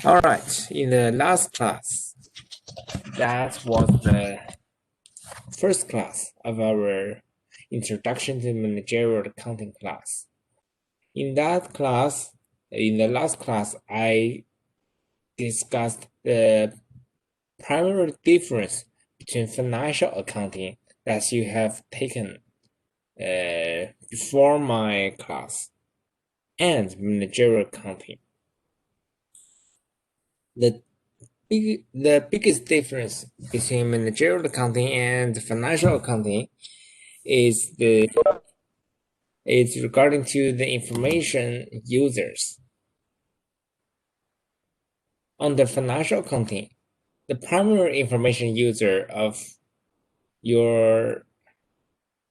All right, in the last class, that was the first class of our Introduction to Managerial Accounting class. In that class, in the last class, I discussed the primary difference between financial accounting that you have taken before my class and managerial accounting. The biggest difference between managerial accounting and financial accounting is regarding to the information users. Under financial accounting, the primary information user of your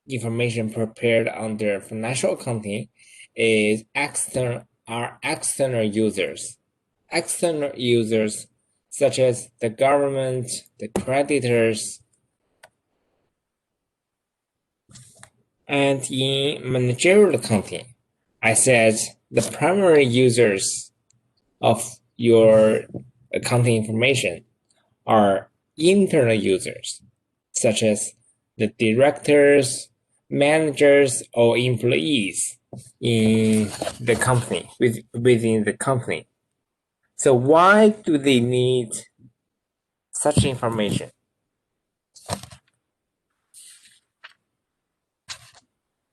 information prepared under financial accounting is external users. External users such as the government, the creditors, and in managerial accounting, I said the primary users of your accounting information are internal users, such as the directors, managers, or employees in the company, within the company. So why do they need such information?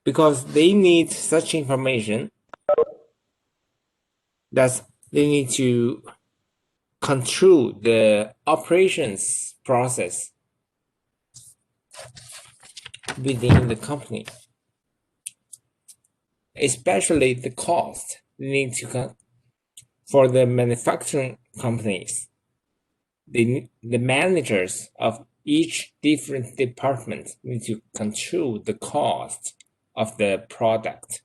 Because they need such information that they need to control the operations process within the company, especially the cost. They need to for the manufacturing companies. The managers of each different department need to control the cost of the product.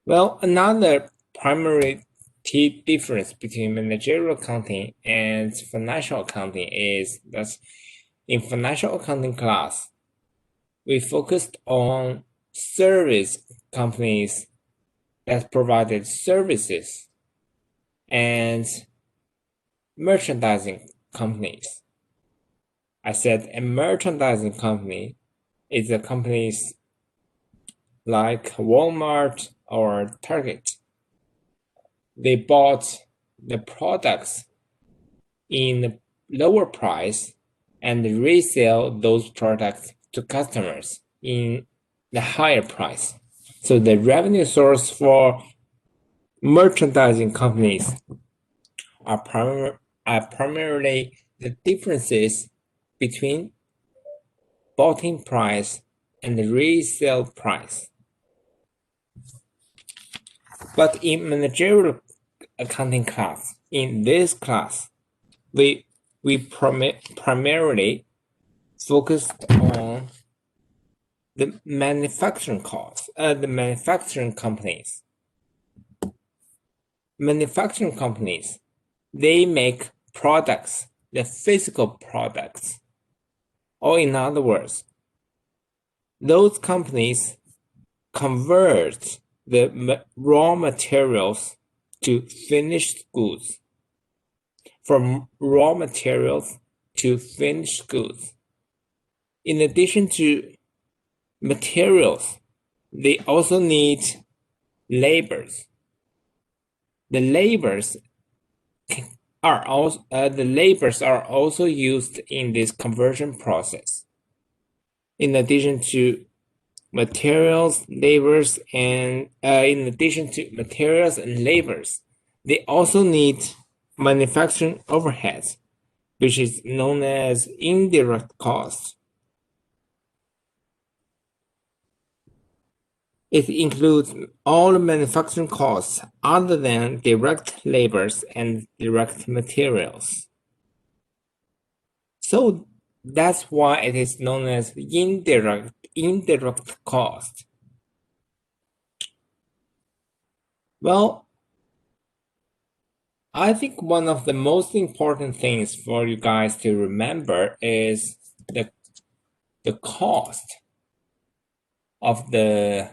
Well, another primary key difference between managerial accounting and financial accounting is that in financial accounting class, we focused on service companies that provided services and merchandising companies. I said a merchandising company is a companies like Walmart or Target. They bought the products in lower price and resell those products to customers in the higher price. So the revenue source for merchandising companies are primarily the differences between bought-in price and the resale price. But in managerial accounting class, in this class, we primarily focused on the manufacturing costs, the manufacturing companies. Manufacturing companies, they make products, the physical products. Or in other words, those companies convert the raw materials to finished goods. From raw materials to finished goods. In addition to materials, they also need labors. The labors are also used in this conversion process. In addition to materials, labors, and they also need manufacturing overheads, which is known as indirect costs. It includes all manufacturing costs other than direct labors and direct materials. So that's why it is known as indirect cost. Well, I think one of the most important things for you guys to remember is the cost of the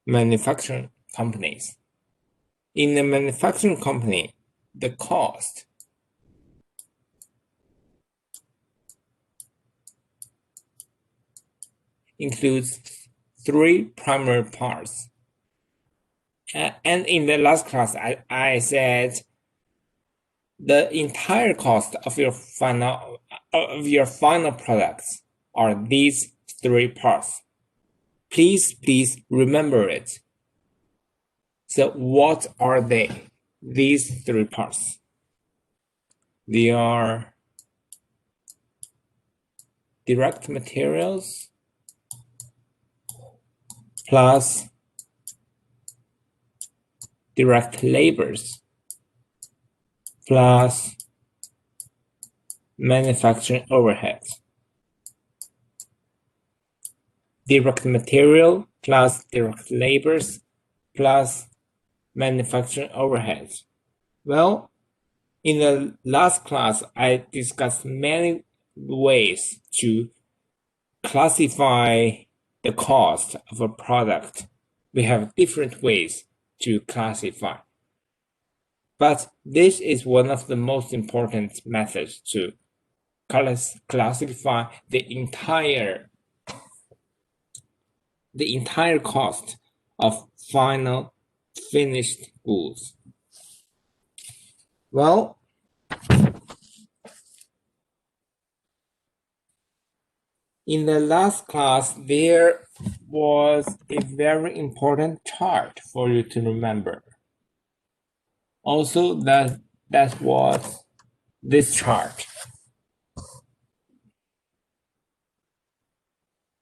manufacturing companies. In a manufacturing company, the cost includes three primary parts. And in the last class, I said the entire cost of your final products are these three parts. Please remember it. So what are they? These three parts. They are direct materials plus direct labors plus manufacturing overheads. Direct material plus direct labors plus manufacturing overheads. Well, in the last class, I discussed many ways to classify the cost of a product. We have different ways to classify. But this is one of the most important methods to classify the entire cost of final finished goods. Well, in the last class, there was a very important chart for you to remember. Also, that was this chart.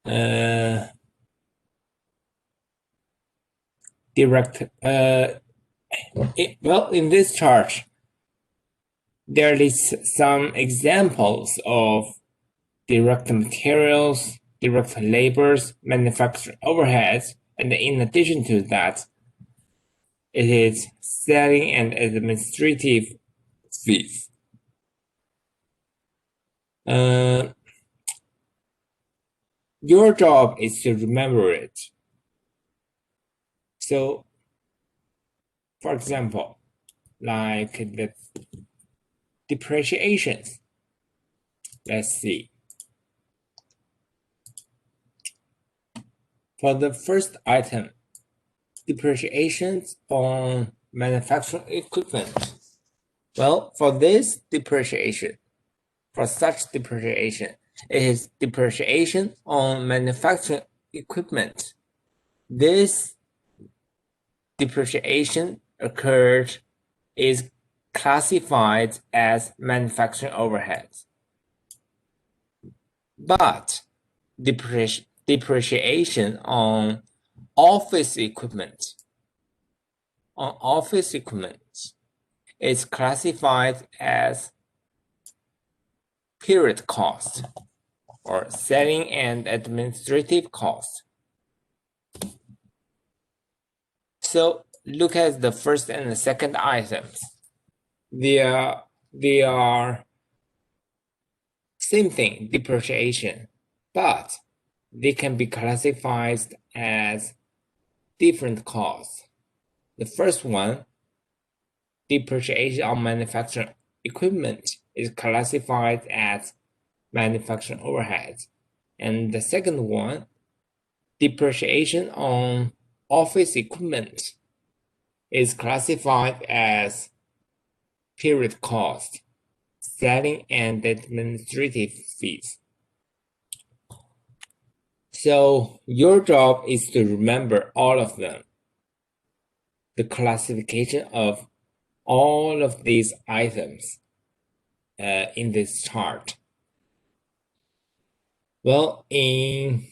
In this chart, there is some examples of direct materials, direct labors, manufacturing overheads, and in addition to that, it is selling and administrative fees. Your job is to remember it. So, for example, like the depreciations. Let's see. For the first item, depreciations on manufacturing equipment. Well, for this depreciation, for such depreciation, it is depreciation on manufacturing equipment. This depreciation is classified as manufacturing overheads. But depreciation on office equipment is classified as period cost or selling and administrative cost. So look at the first and the second items. They are same thing, depreciation, but they can be classified as different costs. The first one, depreciation on manufacturing equipment, is classified as manufacturing overhead. And the second one, depreciation on office equipment, is classified as period cost, selling and administrative fees. So your job is to remember all of them. The classification of all of these items in this chart. Well, in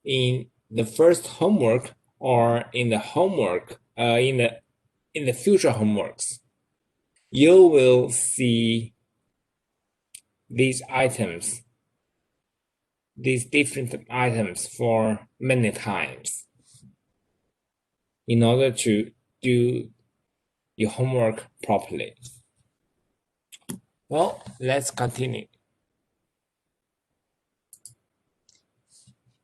the first homework or in the homework, in the future homeworks, you will see these items, these different items for many times in order to do your homework properly. Well, let's continue.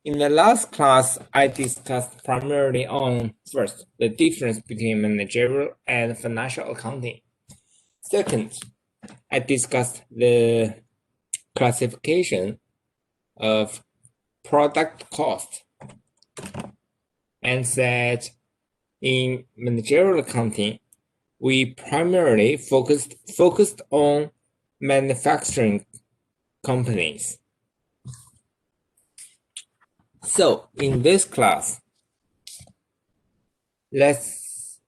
In the last class, I discussed primarily on first, the difference between managerial and financial accounting. Second, I discussed the classification of product cost and said in managerial accounting, we primarily focused on manufacturing companies. So in this class, let's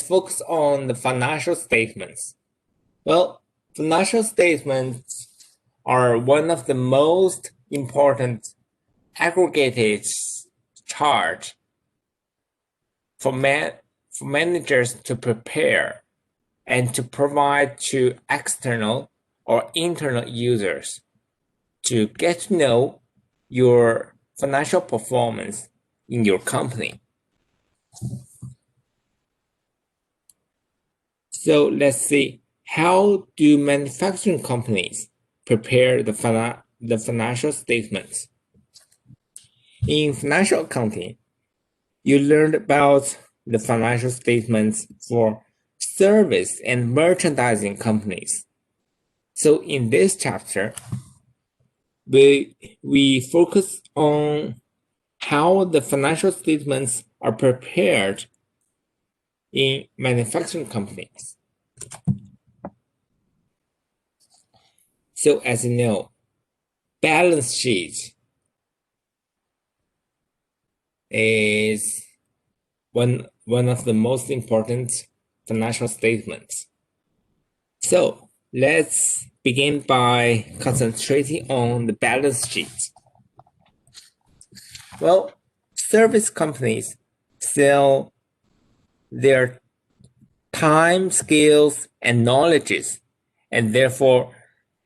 focus on the financial statements. Well, financial statements are one of the most important aggregated chart for managers to prepare and to provide to external or internal users to get to know your financial performance in your company. So let's see, how do manufacturing companies prepare the financial statements? In financial accounting, you learned about the financial statements for service and merchandising companies. So in this chapter, we focus on how the financial statements are prepared in manufacturing companies. So as you know, balance sheet is one of the most important financial statements. So let's begin by concentrating on the balance sheet. Well, service companies sell their time, skills, and knowledges, and therefore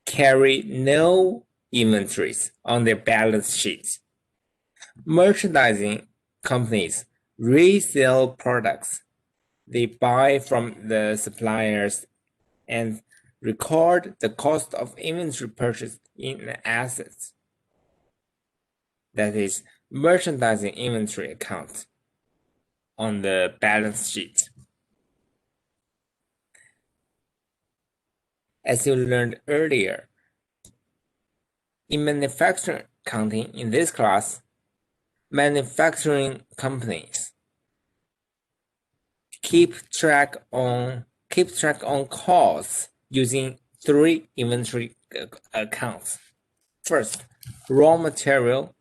carry no inventories on their balance sheets. Merchandising companies resell products they buy from the suppliers and record the cost of inventory purchased in assets. That is, merchandising inventory account on the balance sheet. As you learned earlier, in manufacturing accounting in this class, manufacturing companies keep track on costs using 3 inventory accounts. First, raw material.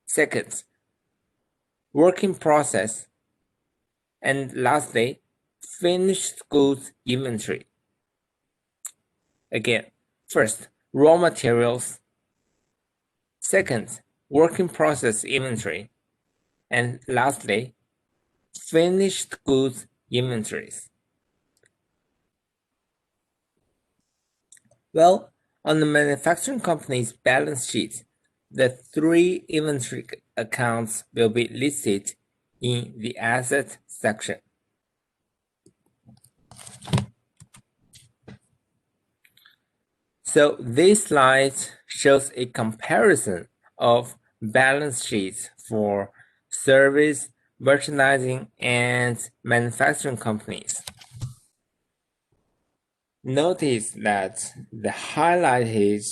Second, work in process. And lastly, finished goods inventory. Again, first, raw materials. Second, work in process inventory. And lastly, finished goods inventories. Well, on the manufacturing company's balance sheet, the 3 inventory accounts will be listed in the asset section. So this slide shows a comparison of balance sheets for service, merchandising, and manufacturing companies. Notice that the highlighted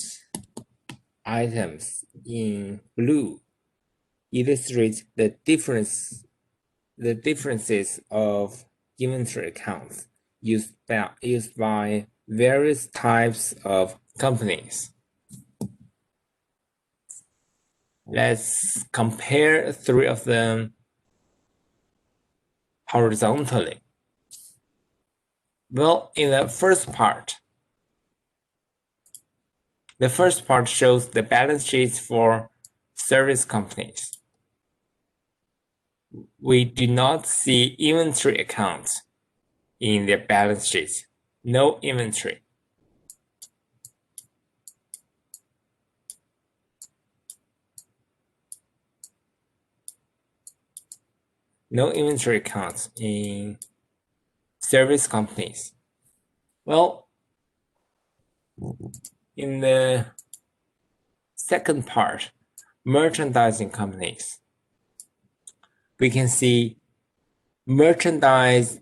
items in blue illustrate the differences of inventory accounts used by various types of companies. Let's compare 3 of them horizontally. Well, in the first part shows the balance sheets for service companies. We do not see inventory accounts in their balance sheets. No inventory. No inventory accounts in service companies. Well, in the second part, merchandising companies, we can see merchandise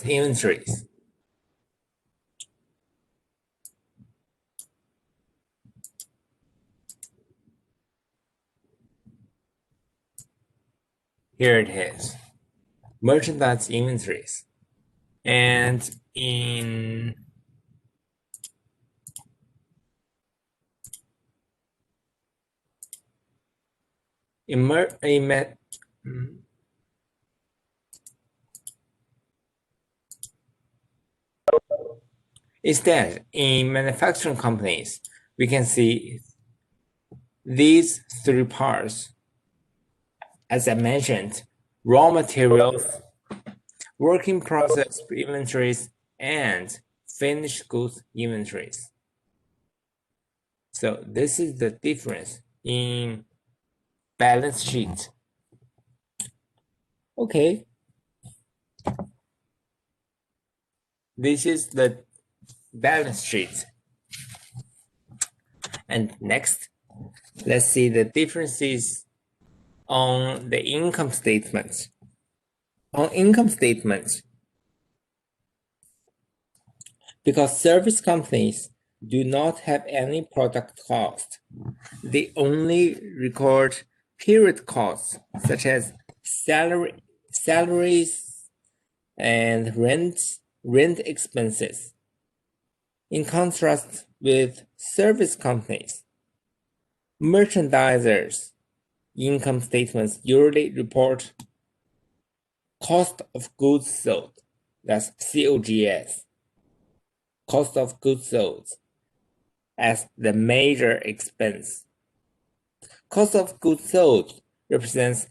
inventories. Here it is, merchandise inventories. And in instead, in manufacturing companies, we can see these three parts. As I mentioned, raw materials, work in process inventories, and finished goods inventories. So this is the difference in balance sheet. Okay. This is the balance sheet. And next, let's see the differences on the income statement. On income statement, because service companies do not have any product cost, they only record period costs such as salaries and rent expenses. In contrast with service companies, merchandisers' income statements usually report cost of goods sold, that's COGS, cost of goods sold, as the major expense. Cost of goods sold represents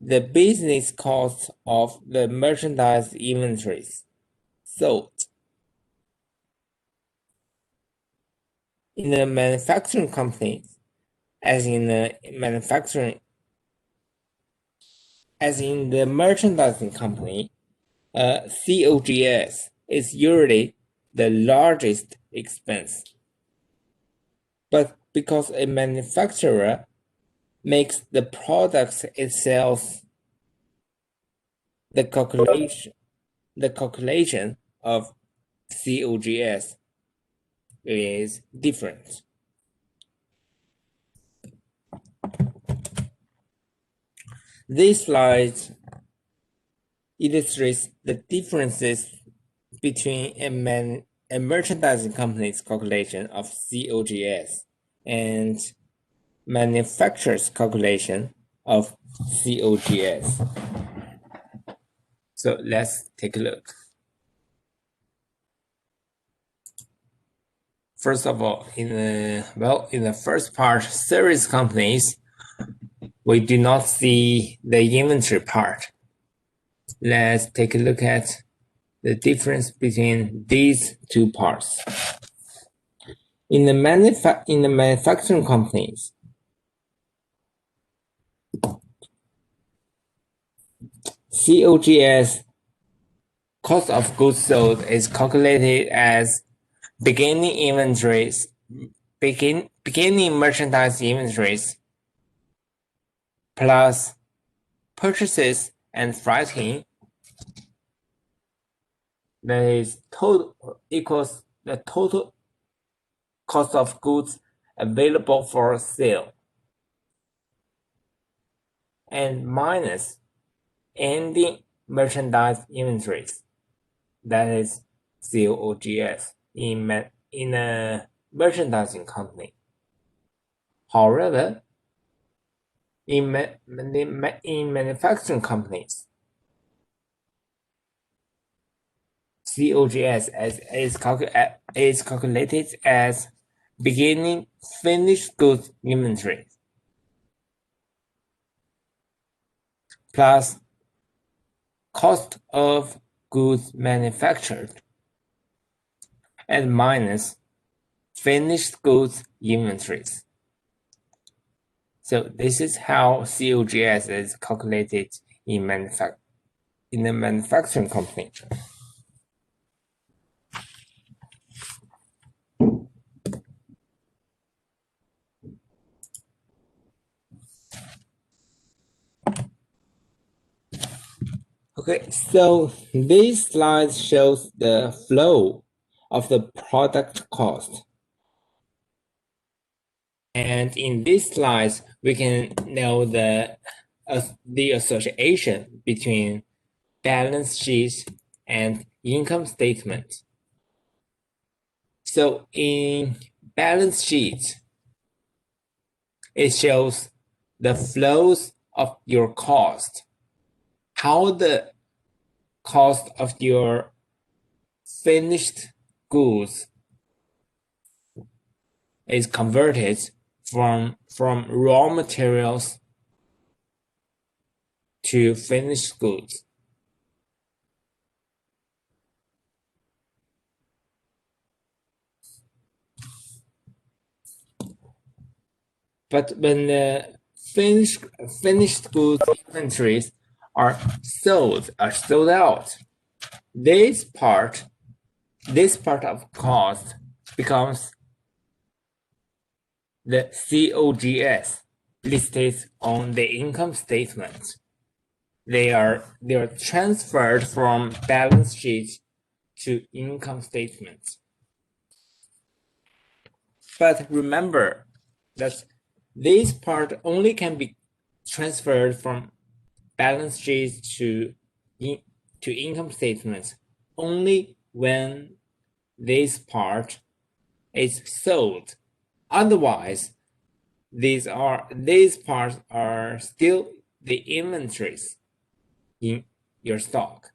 the business cost of the merchandise inventories sold. In the manufacturing company, as in the merchandising company, COGS is usually the largest expense. But because a manufacturer makes the products itself, the calculation of COGS is different. This slide illustrates the differences between a merchandising company's calculation of COGS and manufacturer's calculation of COGS. So let's take a look. First of all, in the first part, service companies, we do not see the inventory part. Let's take a look at the difference between these two parts. In the manufacturing companies, COGS, cost of goods sold, is calculated as beginning merchandise inventories plus purchases and freighting, that is total equals the total cost of goods available for sale, and minus ending merchandise inventories, that is COGS in a merchandising company. However, in manufacturing companies, COGS is calculated as beginning finished goods inventory plus cost of goods manufactured and minus finished goods inventories. So this is how COGS is calculated in the manufacturing company. Okay, so this slide shows the flow of the product cost. And in these slides, we can know the association between balance sheet and income statement. So in balance sheet, it shows the flows of your cost, how the cost of your finished goods is converted from raw materials to finished goods. But when the finished goods inventories are sold out, this part of cost becomes the COGS listed on the income statement. They are transferred from balance sheet to income statement. But remember that this part only can be transferred from balance sheet to income statement only when this part is sold. Otherwise, these parts are still the inventories in your stock.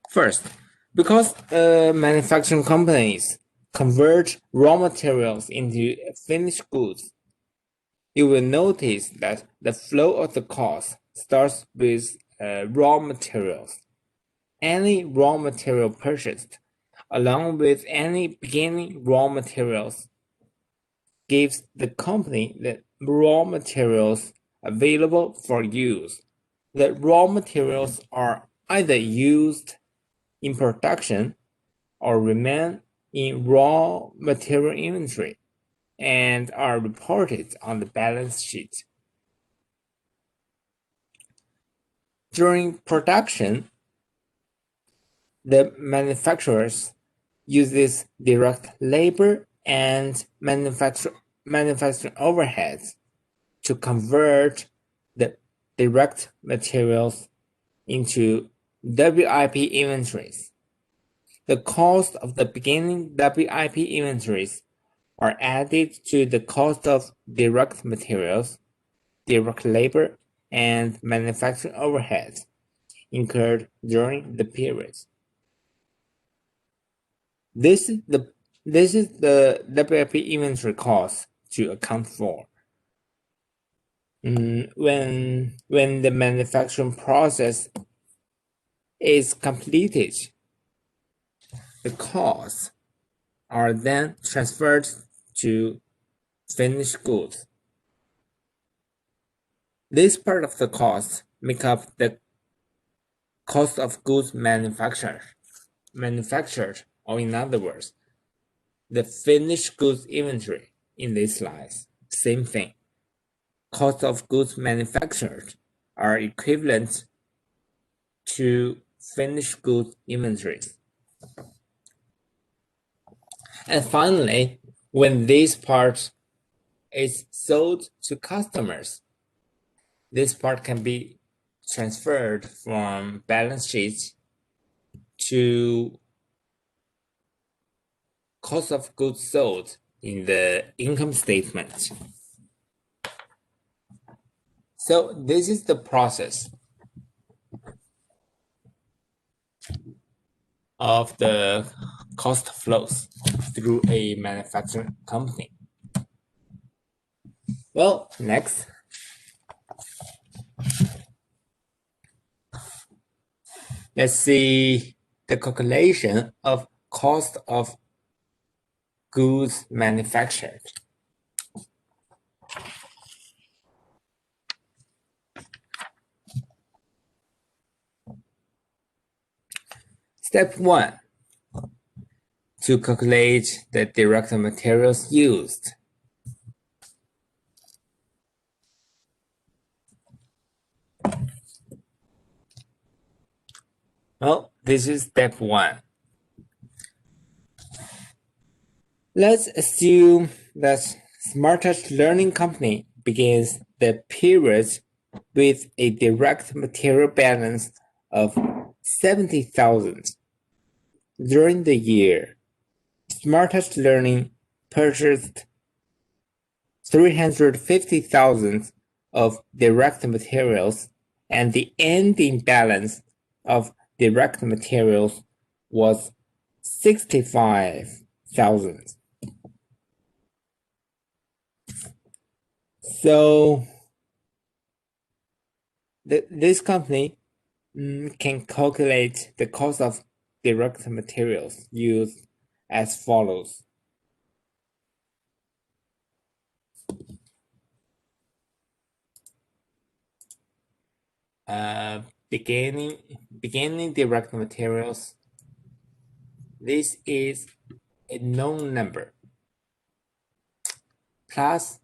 First, because manufacturing companies convert raw materials into finished goods, you will notice that the flow of the cost starts with raw materials. Any raw material purchased, along with any beginning raw materials, gives the company the raw materials available for use. The raw materials are either used in production or remain in raw material inventory and are reported on the balance sheet. During production, the manufacturers uses direct labor and manufacturing overheads to convert the direct materials into WIP inventories. The cost of the beginning WIP inventories are added to the cost of direct materials, direct labor, and manufacturing overheads incurred during the period. This is the WIP inventory cost to account for. When the manufacturing process is completed, the costs are then transferred to finished goods. This part of the cost make up the cost of goods manufactured, or in other words, the finished goods inventory in this slide. Same thing. Cost of goods manufactured are equivalent to finished goods inventories. And finally, when this part is sold to customers, this part can be transferred from balance sheet to cost of goods sold in the income statement. So this is the process of the cost flows through a manufacturing company. Well, next, let's see the calculation of cost of goods manufactured. Step 1. to calculate the direct materials used. Well, this is step 1. Let's assume that Smartest Learning Company begins the period with a direct material balance of 70,000. During the year, Smartest Learning purchased 350,000 of direct materials, and the ending balance of direct materials was 65,000. So this company can calculate the cost of direct materials used as follows. Beginning direct materials. This is a known number plus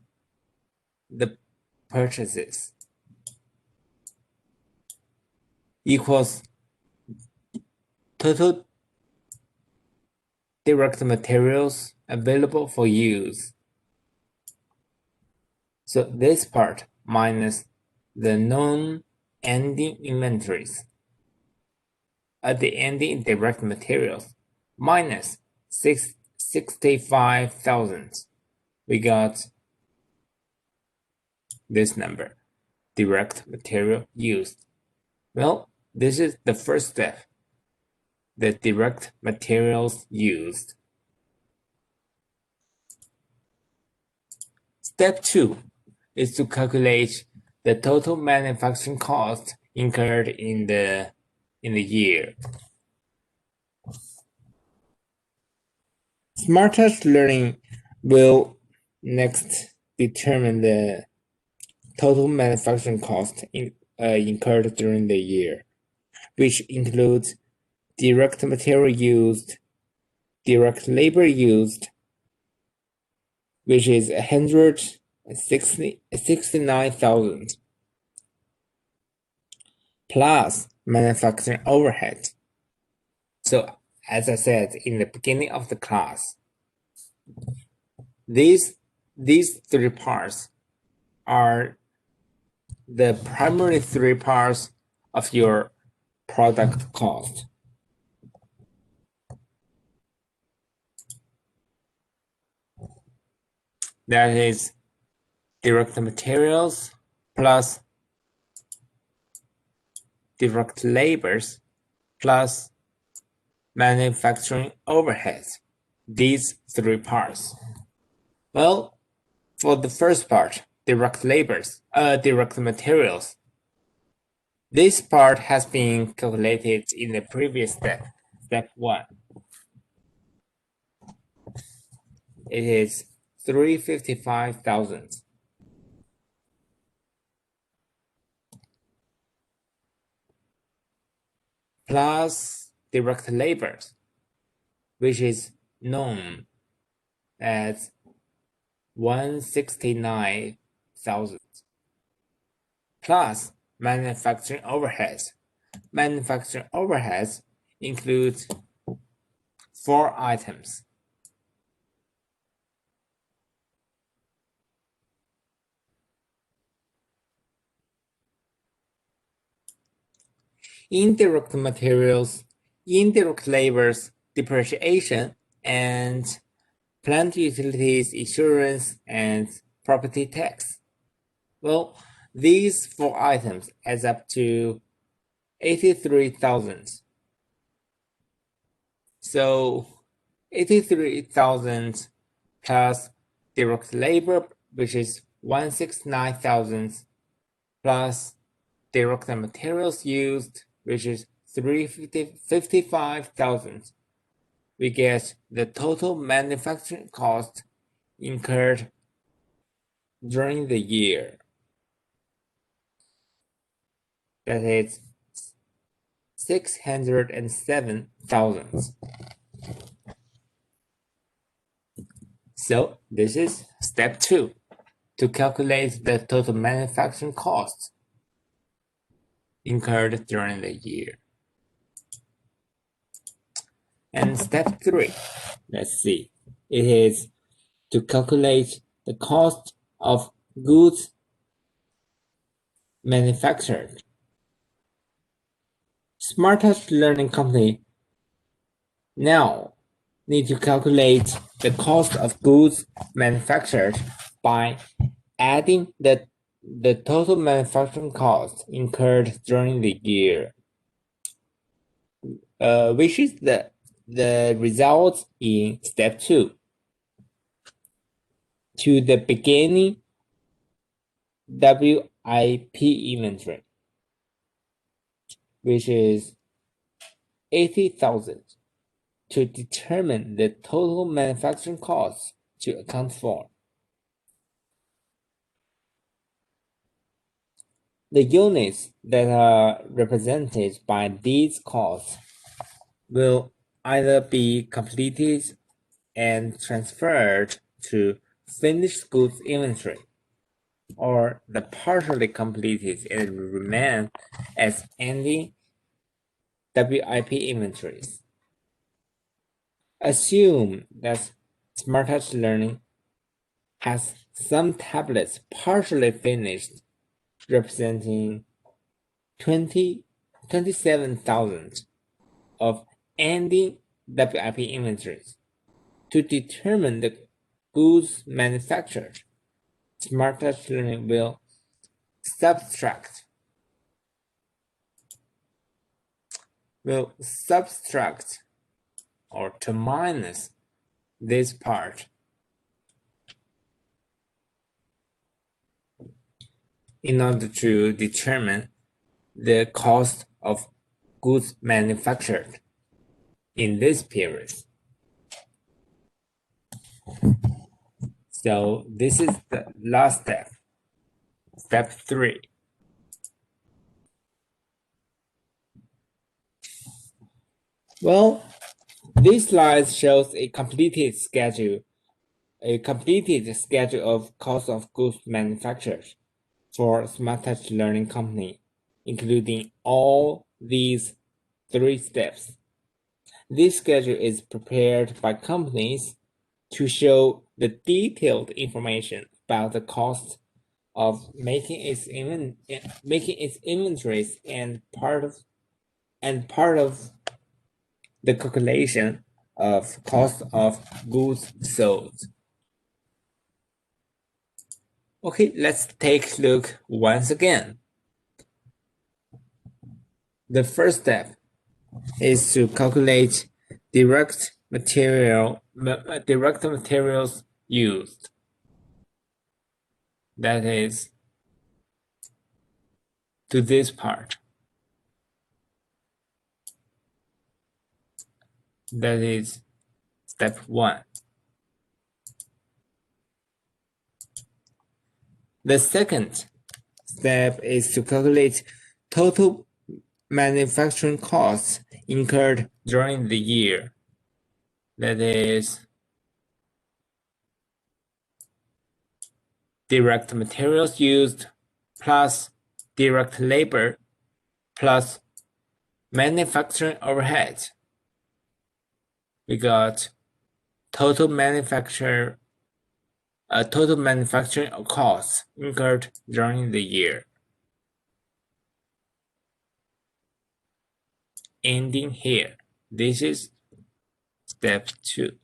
the purchases equals total direct materials available for use. So this part minus the known ending inventories at the ending direct materials minus 65,000. We got this number, direct material used. Well, this is the first step, the direct materials used. Step 2 is to calculate the total manufacturing cost incurred in the year. Smartest Learning will next determine the total manufacturing cost incurred during the year, which includes direct material used, direct labor used, which is 169,000, plus manufacturing overhead. So, as I said in the beginning of the class, these three parts are the primary three parts of your product cost. That is direct materials plus direct labors plus manufacturing overheads. These three parts. Well, for the first part, direct materials. This part has been calculated in the previous step, step 1. It is 355,000 plus direct labors, which is known as 169,000 plus manufacturing overheads. Manufacturing overheads include 4 items. Indirect materials, indirect labors, depreciation, and plant utilities, insurance, and property tax. Well, these 4 items adds up to 83,000. So 83,000 plus direct labor, which is 169,000, plus direct materials used, which is 355,000. We get the total manufacturing cost incurred during the year. That is 607,000. So this is step 2, to calculate the total manufacturing costs incurred during the year. And step 3, let's see, it is to calculate the cost of goods manufactured. Smartest learning company now need to calculate the cost of goods manufactured by adding the total manufacturing cost incurred during the year, which is the result in step 2, to the beginning WIP inventory, which is 80,000, to determine the total manufacturing costs to account for. The units that are represented by these costs will either be completed and transferred to finished goods inventory, or the partially completed and remain as ending WIP inventories. Assume that Smartest Learning has some tablets partially finished, representing 27,000 of ending WIP inventories. To determine the goods manufactured, Smartest Learning will subtract or to minus this part in order to determine the cost of goods manufactured in this period. So this is the last step, step 3. Well, this slide shows a completed schedule of cost of goods manufactured for Smartest Learning Company, including all these 3 steps. This schedule is prepared by companies to show the detailed information about the cost of making its inventories and part of the calculation of cost of goods sold. Okay, let's take a look once again. The first step is to calculate direct materials used. That is to this part. That is step 1. The second step is to calculate total manufacturing costs incurred during the year. That is direct materials used plus direct labor plus manufacturing overhead. We got total manufacturing costs incurred during the year. Ending here. This is step 2.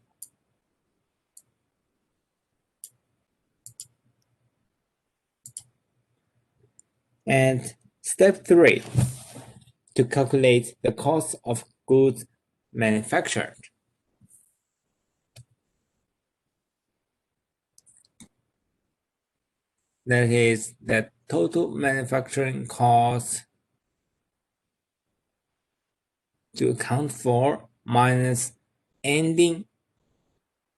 And step 3, to calculate the cost of goods manufactured. That is the total manufacturing cost to account for minus ending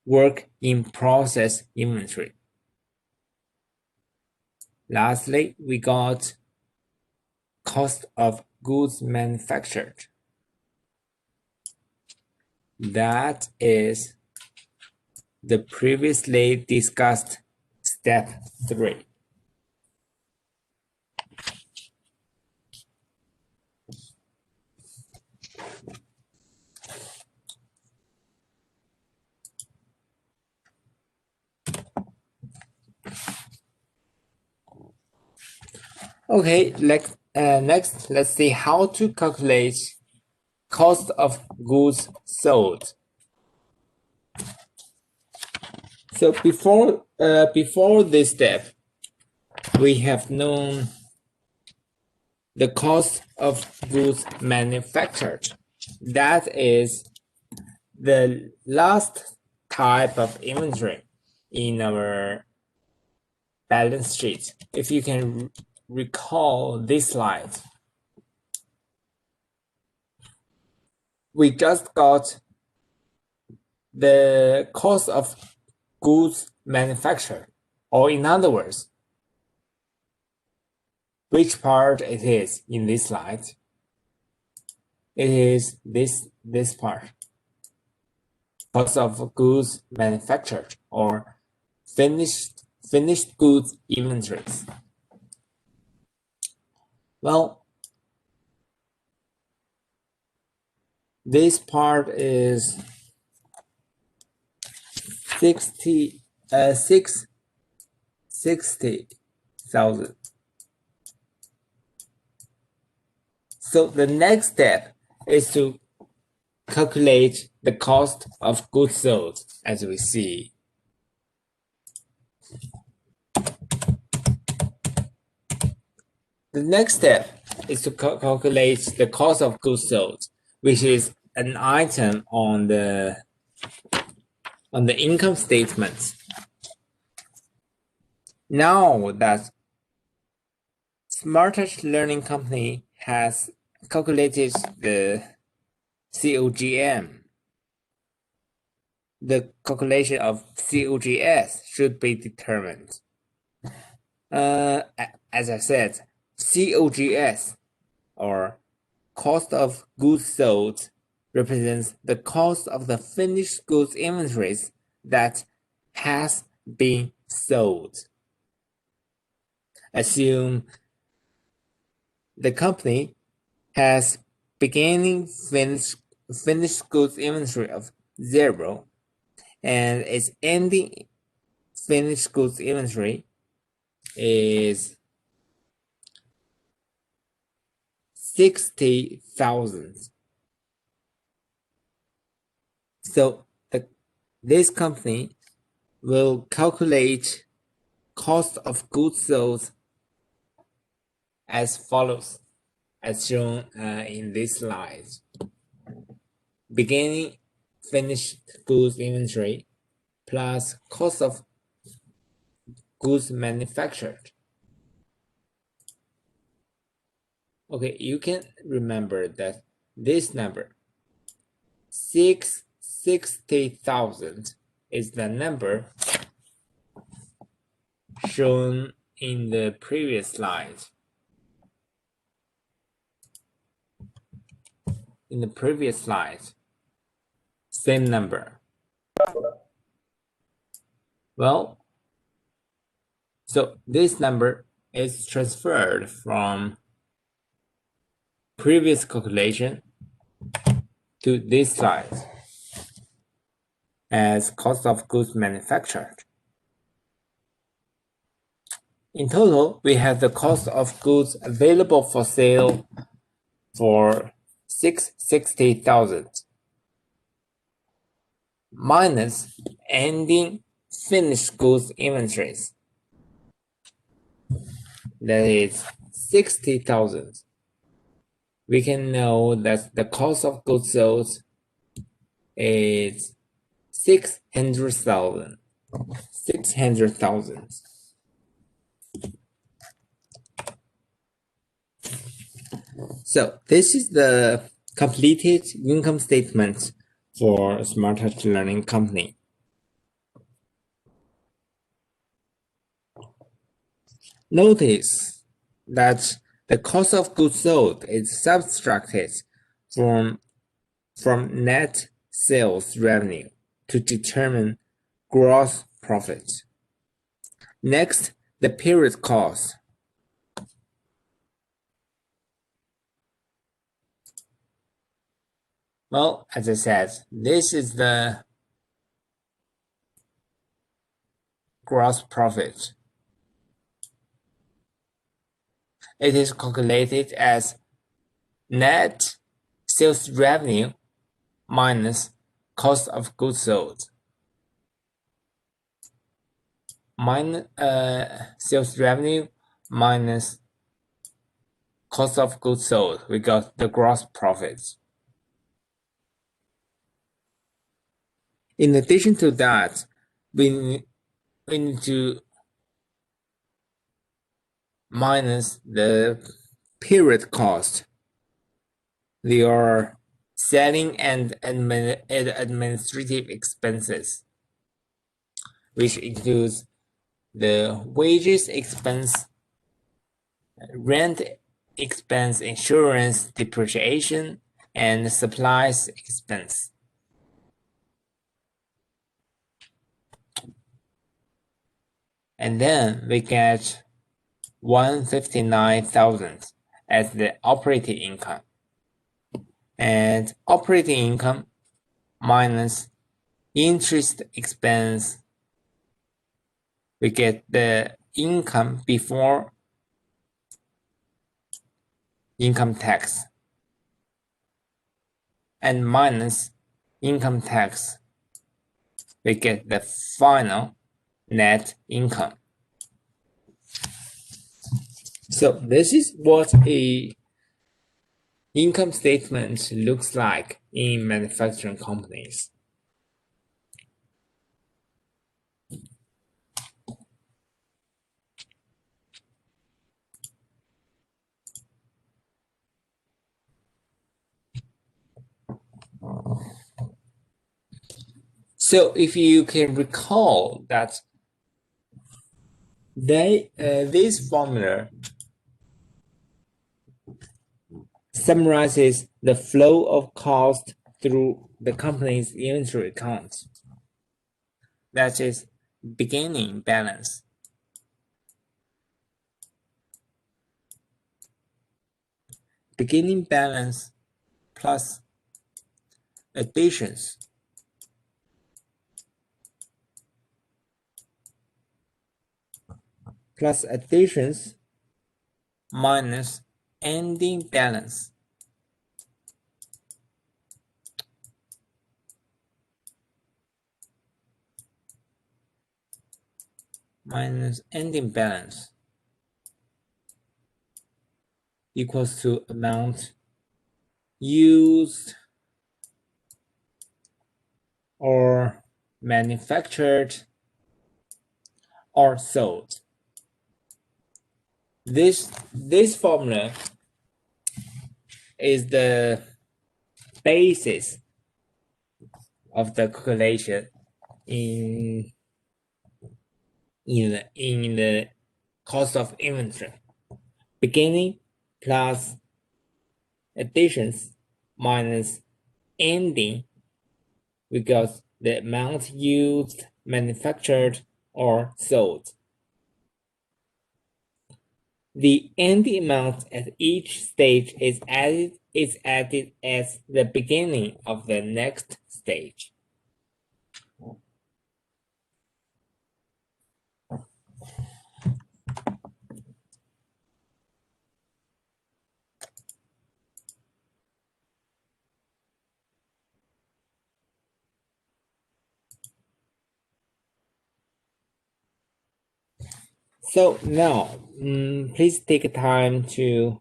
work in process inventory. Lastly, we got cost of goods manufactured. That is the previously discussed step 3. Okay, next, let's see how to calculate cost of goods sold. So before this step, we have known the cost of goods manufactured. That is the last type of inventory in our balance sheet. If you can recall this slide, we just got the cost of goods manufactured, or in other words, which part it is in this slide. It is this part, cost of goods manufactured, or finished goods inventories. Well, this part is 60,000. So the next step is to calculate the cost of goods sold, as we see. The next step is to calculate the cost of goods sold, which is an item on the income statement. Now that Smartest Learning Company has calculated the COGM, the calculation of COGS should be determined. As I said, COGS, or cost of goods sold, represents the cost of the finished goods inventories that has been sold. Assume the company has beginning finished goods inventory of 0 and its ending finished goods inventory is 60,000. So this company will calculate cost of goods sold as follows, as shown in this slide. Beginning finished goods inventory plus cost of goods manufactured. Okay, you can remember that this number, 60,000, is the number shown in the previous slide. In the previous slide, same number. Well, so this number is transferred from previous calculation to this slide as cost of goods manufactured. In total, we have the cost of goods available for sale for 60,000 minus ending finished goods inventories. That is 60,000. We can know that the cost of goods sold is 600,000. So this is the completed income statement for Smartest Learning Company. Notice that the cost of goods sold is subtracted from net sales revenue to determine gross profit. Next, the period cost. Well, as I said, this is the gross profit. It is calculated as net sales revenue minus cost of goods sold. Sales revenue minus cost of goods sold. We got the gross profit. In addition to that, we need to minus the period cost. They are selling and administrative expenses, which includes the wages expense, rent expense, insurance, depreciation, and supplies expense. And then we get 159,000 as the operating income. And operating income minus interest expense, we get the income before income tax, and minus income tax, we get the final net income. So this is what a income statement looks like in manufacturing companies. So if you can recall that this formula summarizes the flow of cost through the company's inventory account. That is beginning balance. Beginning balance plus additions minus ending balance equals to amount used or manufactured or sold. This formula is the basis of the calculation in the cost of inventory. Beginning plus additions minus ending, we got the amount used, manufactured, or sold. The ending amount at each stage is added as the beginning of the next stage. So now, please take time to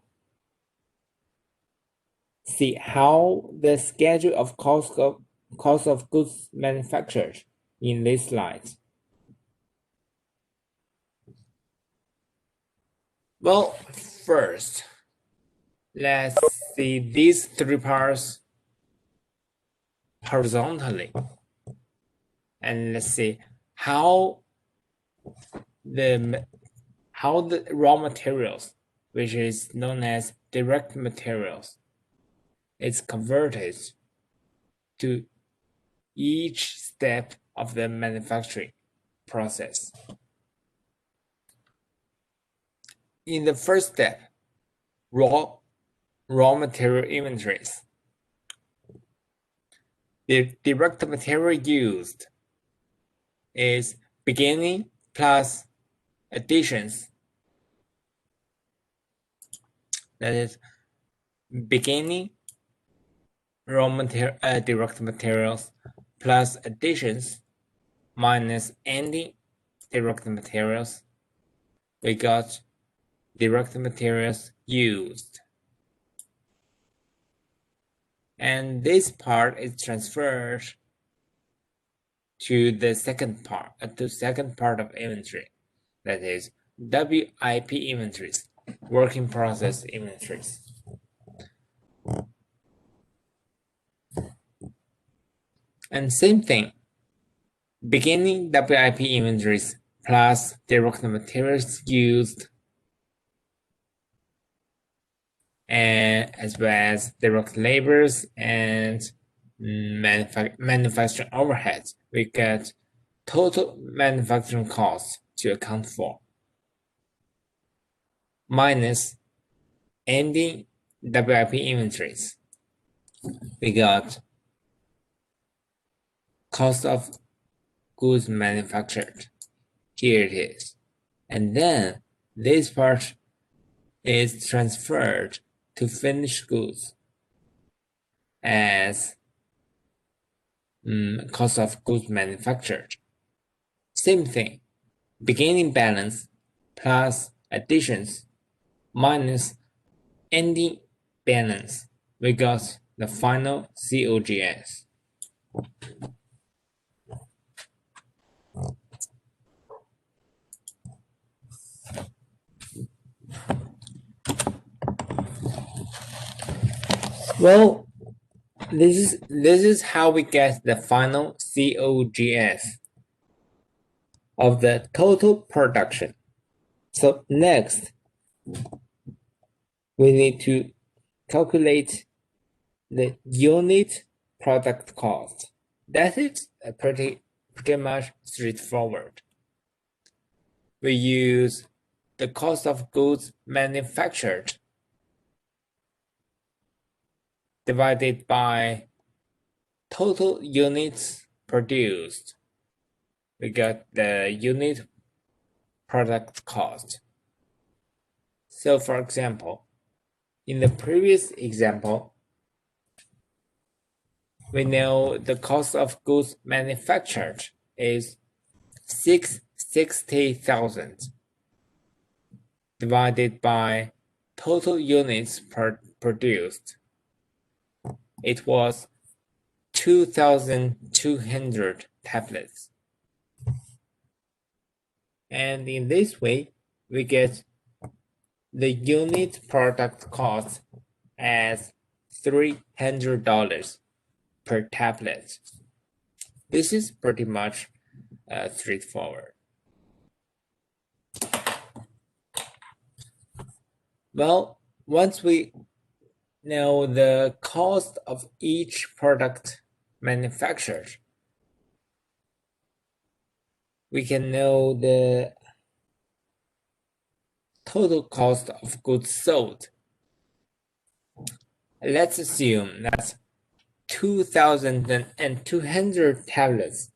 see how the schedule of cost of goods manufactured in this slide. Well, first, let's see these three parts horizontally, and let's see how the raw materials, which is known as direct materials, is converted to each step of the manufacturing process. In the first step, raw material inventories. The direct material used is beginning plus additions. That is beginning direct materials plus additions minus ending direct materials. We got direct materials used. And this part is transferred to the second part of inventory. That is WIP inventories, work in process inventories. And same thing, beginning WIP inventories plus direct materials used, and as well as direct labors and manufacturing overheads. We get total manufacturing costs to account for, minus ending WIP inventories. We got cost of goods manufactured. Here it is. And then this part is transferred to finished goods as cost of goods manufactured. Same thing, beginning balance plus additions minus ending balance. We got the final COGS. Well, this is how we get the final COGS of the total production. So next, we need to calculate the unit product cost. That is pretty much straightforward. We use the cost of goods manufactured divided by total units produced. We got the unit product cost. So for example, in the previous example, we know the cost of goods manufactured is 660,000 divided by total units produced. It was 2,200 tablets. And in this way, we get the unit product cost as $300 per tablet. This is pretty much straightforward. Well, once we know the cost of each product manufactured, we can know the total cost of goods sold. Let's assume that 2,200 tablets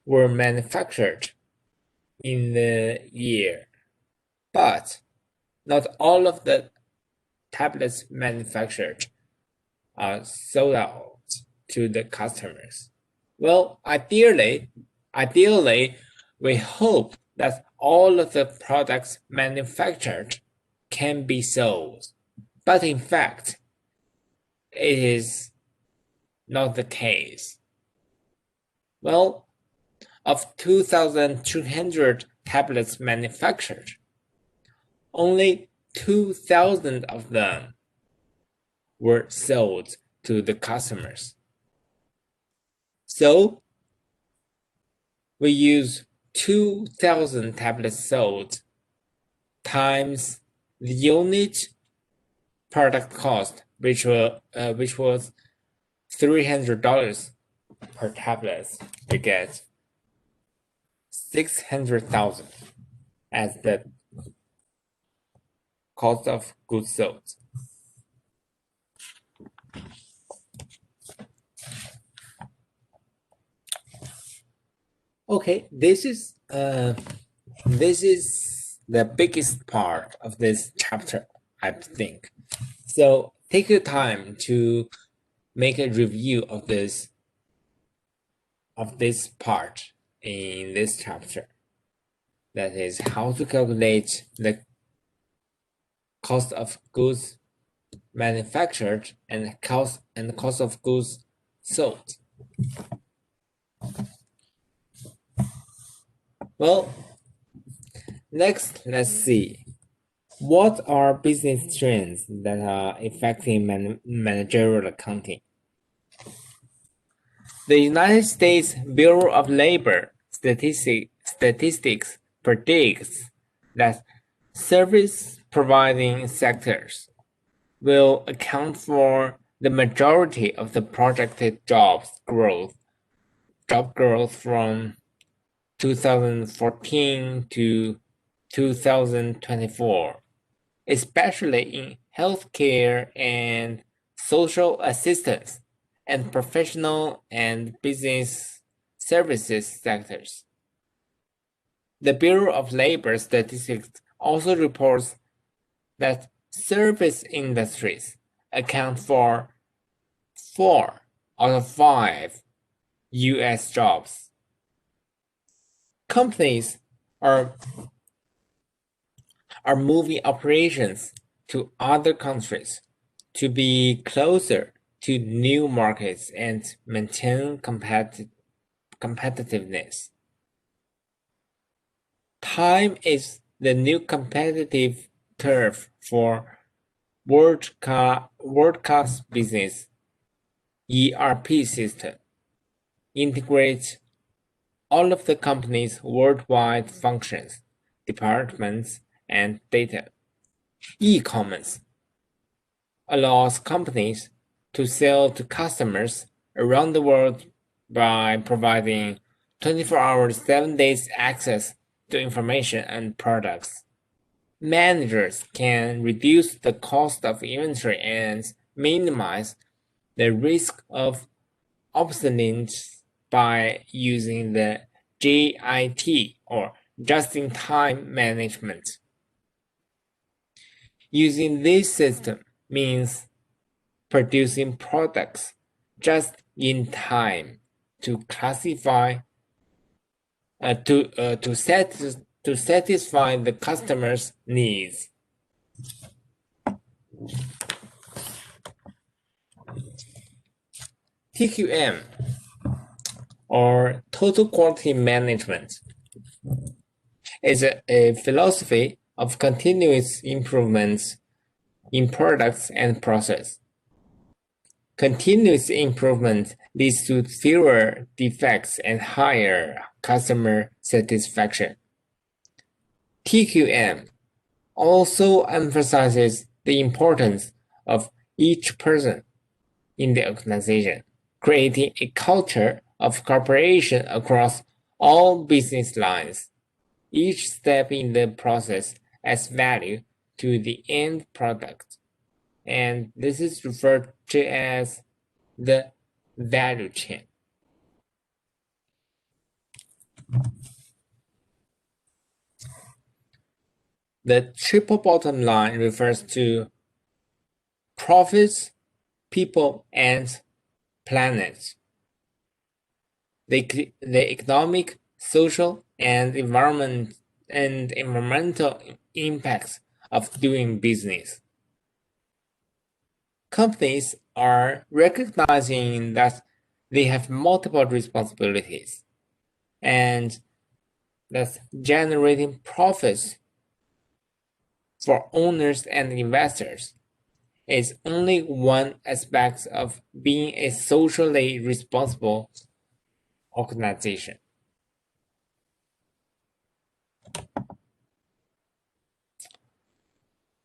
were manufactured in the year, but not all of the tablets manufactured are sold out to the customers. Well, ideally, we hope that all of the products manufactured can be sold, but in fact, it is not the case. Well, of 2,200 tablets manufactured, only 2,000 of them were sold to the customers. So we use 2,000 tablets sold times the unit product cost, which was $300 per tablet. We get $600,000 as the cost of goods sold. Okay, this is the biggest part of this chapter, I think. So take your time to make a review of this part in this chapter. That is how to calculate the cost of goods manufactured and cost of goods sold. Well, next let's see. What are business trends that are affecting managerial accounting? The United States Bureau of Labor Statistics predicts that service-providing sectors will account for the majority of the projected job growth from 2014 to 2024, especially in healthcare and social assistance and professional and business services sectors. The Bureau of Labor Statistics also reports that service industries account for 4 out of 5 U.S. jobs. Companies are moving operations to other countries to be closer to new markets and maintain competitiveness. Time is the new competitive turf for world-class business ERP system. Integrates all of the company's worldwide functions, departments, and data. E-commerce allows companies to sell to customers around the world by providing 24 hours, 7 days access to information and products. Managers can reduce the cost of inventory and minimize the risk of obsolescence by using the JIT or just-in-time management. Using this system means producing products just in time to classify to satisfy the customer's needs. TQM or Total Quality Management is a philosophy of continuous improvements in products and process. Continuous improvement leads to fewer defects and higher customer satisfaction. TQM also emphasizes the importance of each person in the organization, creating a culture of cooperation across all business lines. Each step in the process adds value to the end product, and this is referred to as the value chain. The triple bottom line refers to profits, people, and planet. The economic, social, and environmental impacts of doing business. Companies are recognizing that they have multiple responsibilities and that generating profits for owners and investors is only one aspect of being a socially responsible organization.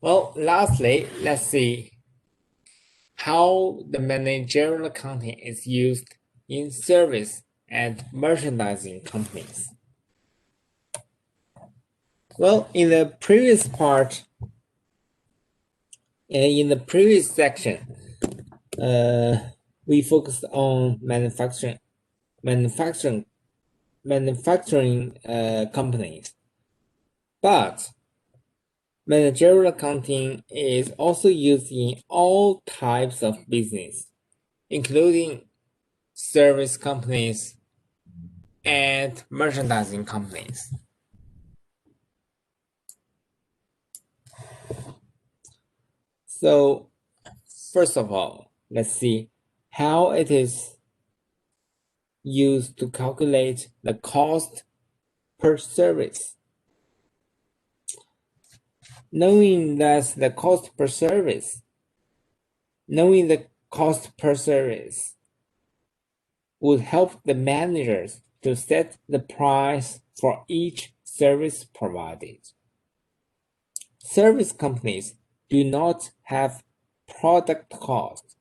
Well, lastly, let's see how the managerial accounting is used in service and merchandising companies. Well, in the previous part, in the previous section, we focused on manufacturing companies, but managerial accounting is also used in all types of business, including service companies and merchandising companies. So, first of all, let's see how it is used to calculate the cost per service. Knowing the cost per service would help the managers to set the price for each service provided. Service companies do not have product cost,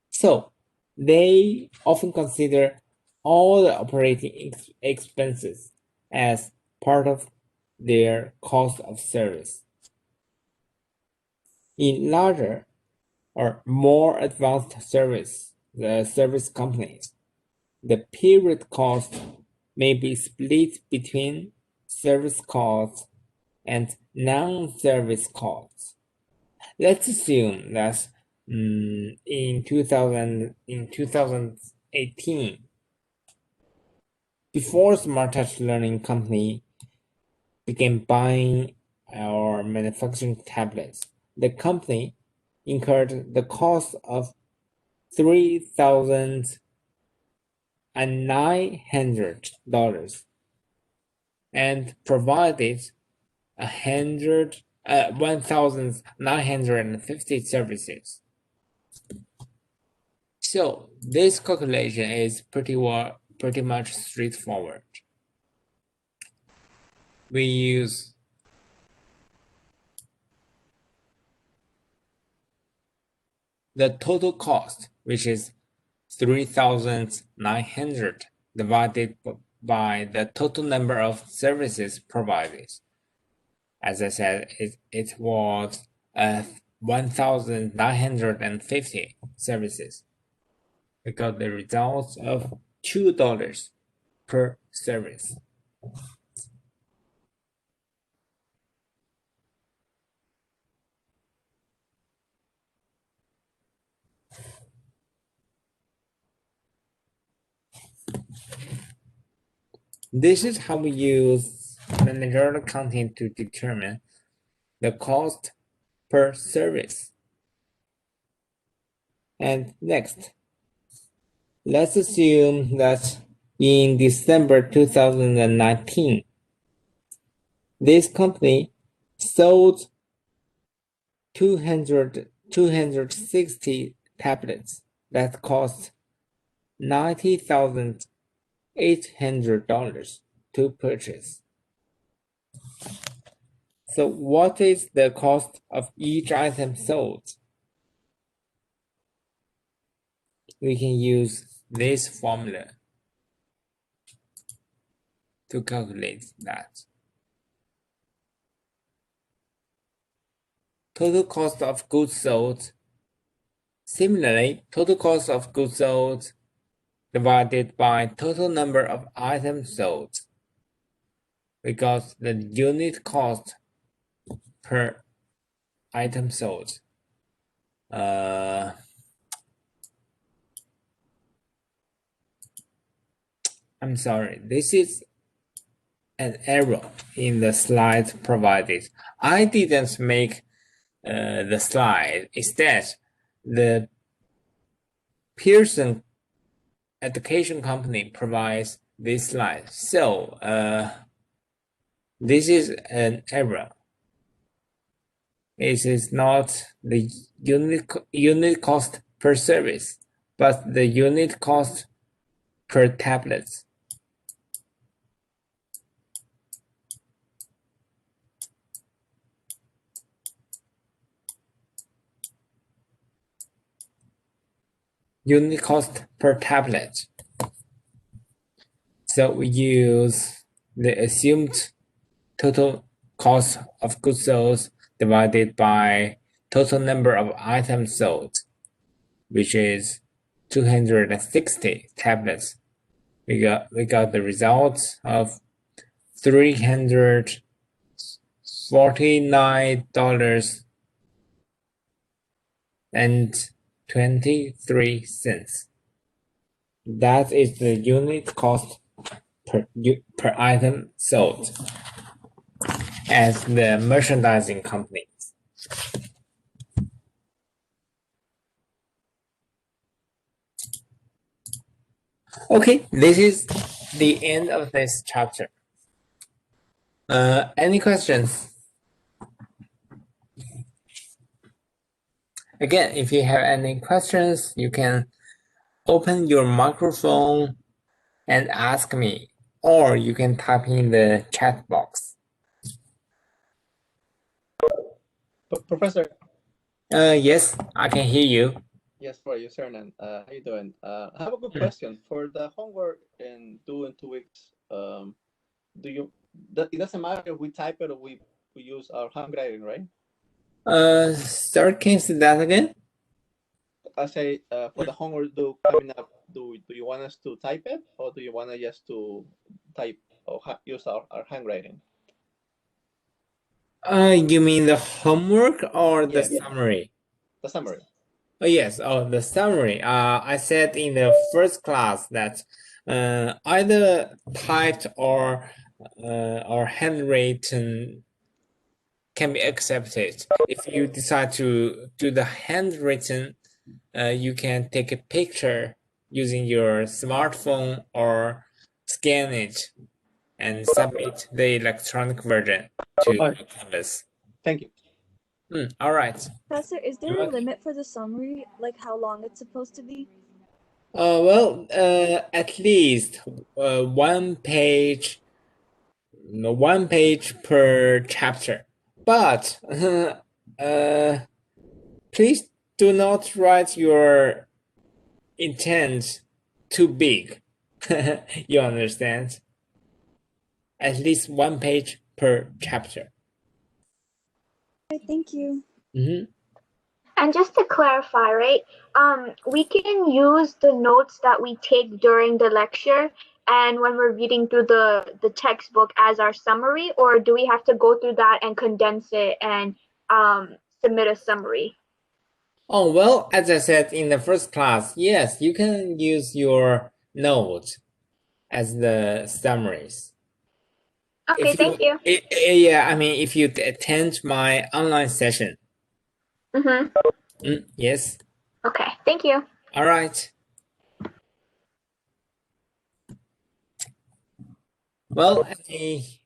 so they often consider all the operating expenses as part of their cost of service. In larger or more advanced service companies, the period cost may be split between service costs and non-service costs. Let's assume that in 2018, before Smart Touch Learning Company began buying our manufacturing tablets, the company incurred the cost of $3,900 and provided 1,950 services. So this calculation is pretty much straightforward. We use the total cost, which is 3,900 divided by the total number of services provided. As I said, it was 1,950 services. We got the results of $2 per service. This is how we use managerial accounting to determine the cost per service. And next, let's assume that in December 2019, this company sold 260 tablets that cost $90,800 to purchase. So what is the cost of each item sold? We can use this formula to calculate that. Total cost of goods sold. Similarly, total cost of goods sold divided by total number of items sold. We got the unit cost per item sold. I'm sorry, this is an error in the slide provided. I didn't make the slide. Instead, the Pearson Education Company provides this slide. So this is an error. It is not the unit cost per service, but the unit cost per tablet. Unit cost per tablet. So we use the assumed total cost of goods sold divided by total number of items sold, which is 260 tablets. We got the result of $349.23. That is the unit cost per item sold as the merchandising company. Okay, this is the end of this chapter. Any questions? Again, if you have any questions, you can open your microphone and ask me, or you can type in the chat box. Professor. Yes, I can hear you. Yes, for you, Cernan. How you doing? I have a good question for the homework due in 2 weeks. It doesn't matter if we type it or we use our handwriting, right? Sorry, can you say that again? I say for the homework due coming up, do you want us to type it or do you want us just to type or use our handwriting? You mean the homework or the summary? The summary. Oh yes, the summary. I said in the first class that either typed or handwritten can be accepted. If you decide to do the handwritten, you can take a picture using your smartphone or scan it and submit the electronic version to Canvas. Thank you. All right. Professor, is there a limit for the summary, like how long it's supposed to be? Well, at least one page per chapter. But please do not write your intent too big. You understand? At least one page per chapter. Okay, thank you. And just to clarify, right, we can use the notes that we take during the lecture and when we're reading through the textbook as our summary, or do we have to go through that and condense it and submit a summary? Oh, well, as I said in the first class, yes, you can use your note as the summaries. Okay, thank you. Yeah, I mean, if you attend my online session. Yes. Okay, thank you. All right. Well,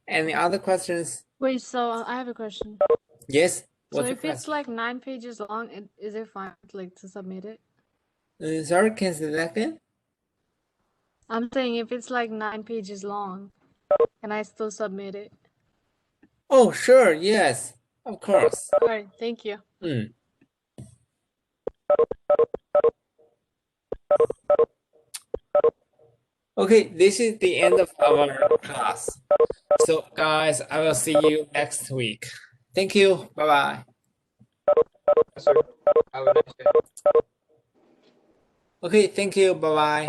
any other questions? Wait, so I have a question. Yes. So if it's like 9 pages long, is it fine like to submit it? Sorry, can you say that again? I'm saying if it's like 9 pages long, can I still submit it? Oh, sure. Yes, of course. All right, thank you. Okay, this is the end of our class. So, guys, I will see you next week. Thank you. Bye-bye. Have a nice day. Okay, thank you. Bye-bye.